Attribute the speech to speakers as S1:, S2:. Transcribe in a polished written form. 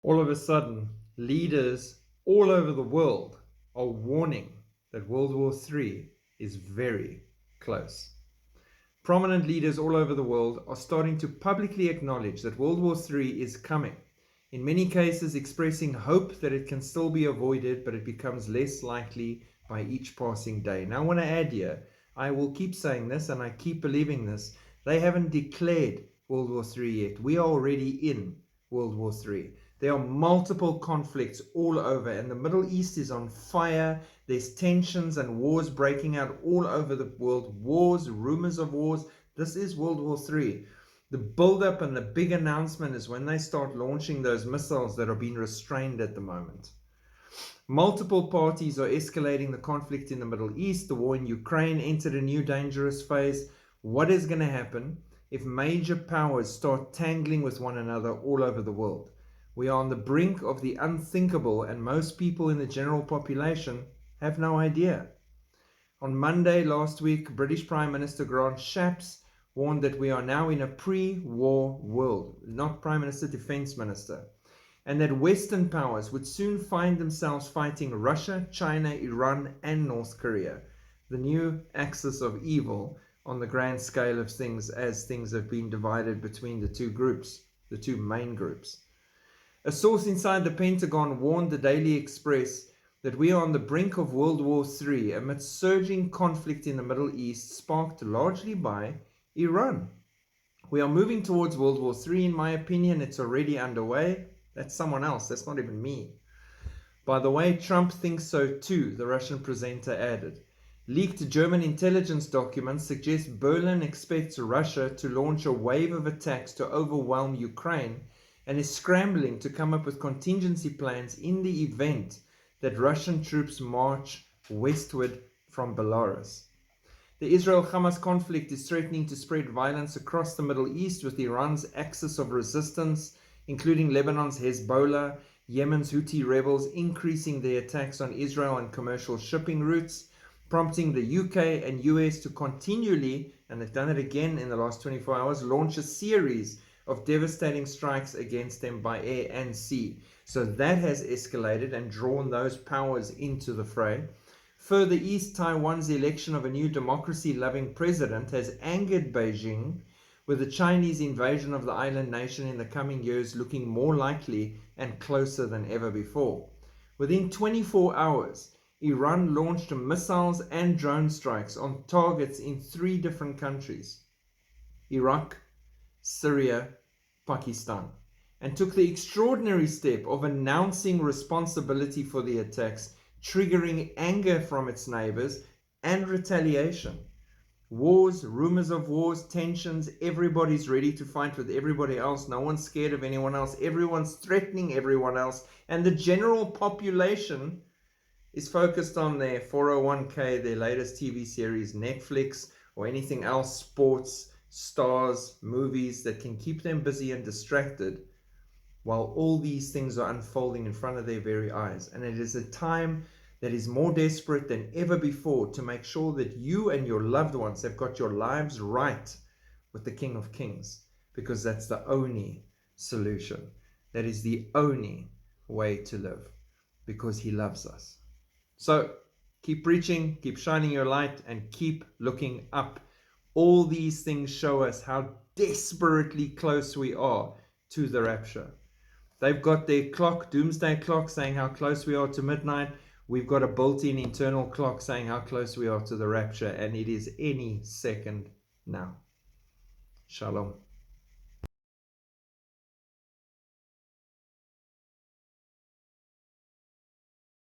S1: All of a sudden, leaders all over the world are warning that World War III is very close. Prominent leaders all over the world are starting to publicly acknowledge that World War III is coming, in many cases expressing hope that it can still be avoided, but it becomes less likely by each passing day. Now I want to add here, I will keep saying this and I keep believing this, they haven't declared World War III yet. We are already in World War III. There are multiple conflicts all over, and the Middle East is on fire. There's tensions and wars breaking out all over the world. Wars, rumors of wars. This is World War III. The build-up and the big announcement is when they start launching those missiles that are being restrained at the moment. Multiple parties are escalating the conflict in the Middle East. The war in Ukraine entered a new dangerous phase. What is going to happen if major powers start tangling with one another all over the world? We are on the brink of the unthinkable, and most people in the general population have no idea. On Monday last week, British Prime Minister Grant Shapps warned that we are now in a pre-war world, not Prime Minister, Defense Minister, and that Western powers would soon find themselves fighting Russia, China, Iran, and North Korea, the new axis of evil on the grand scale of things, as things have been divided between the two groups, the two main groups. A source inside the Pentagon warned the Daily Express that we are on the brink of World War III amidst surging conflict in the Middle East, sparked largely by Iran. We are moving towards World War III, in my opinion. It's already underway. That's someone else. That's not even me. By the way, Trump thinks so too, the Russian presenter added. Leaked German intelligence documents suggest Berlin expects Russia to launch a wave of attacks to overwhelm Ukraine, and is scrambling to come up with contingency plans in the event that Russian troops march westward from Belarus. The Israel-Hamas conflict is threatening to spread violence across the Middle East, with Iran's axis of resistance, including Lebanon's Hezbollah, Yemen's Houthi rebels, increasing their attacks on Israel and commercial shipping routes, prompting the UK and US to continually, and they've done it again in the last 24 hours, launch a series of devastating strikes against them by air and sea. So that has escalated and drawn those powers into the fray. Further east, Taiwan's election of a new democracy-loving president has angered Beijing, with the Chinese invasion of the island nation in the coming years looking more likely and closer than ever before. Within 24 hours, Iran launched missiles and drone strikes on targets in 3 different countries: Iraq, Syria, Pakistan, and took the extraordinary step of announcing responsibility for the attacks, triggering anger from its neighbors and retaliation. Wars, rumors of wars, tensions, everybody's ready to fight with everybody else. No one's scared of anyone else. Everyone's threatening everyone else. And the general population is focused on their 401k, their latest TV series, Netflix, or anything else, sports, stars, movies that can keep them busy and distracted while all these things are unfolding in front of their very eyes. And it is a time that is more desperate than ever before to make sure that you and your loved ones have got your lives right with the King of Kings, because that's the only solution. That is the only way to live, because he loves us. So keep preaching, keep shining your light, and keep looking up. All these things show us how desperately close we are to the rapture. They've got their clock, doomsday clock, saying how close we are to midnight. We've got a built-in internal clock saying how close we are to the rapture, and it is any second now. Shalom.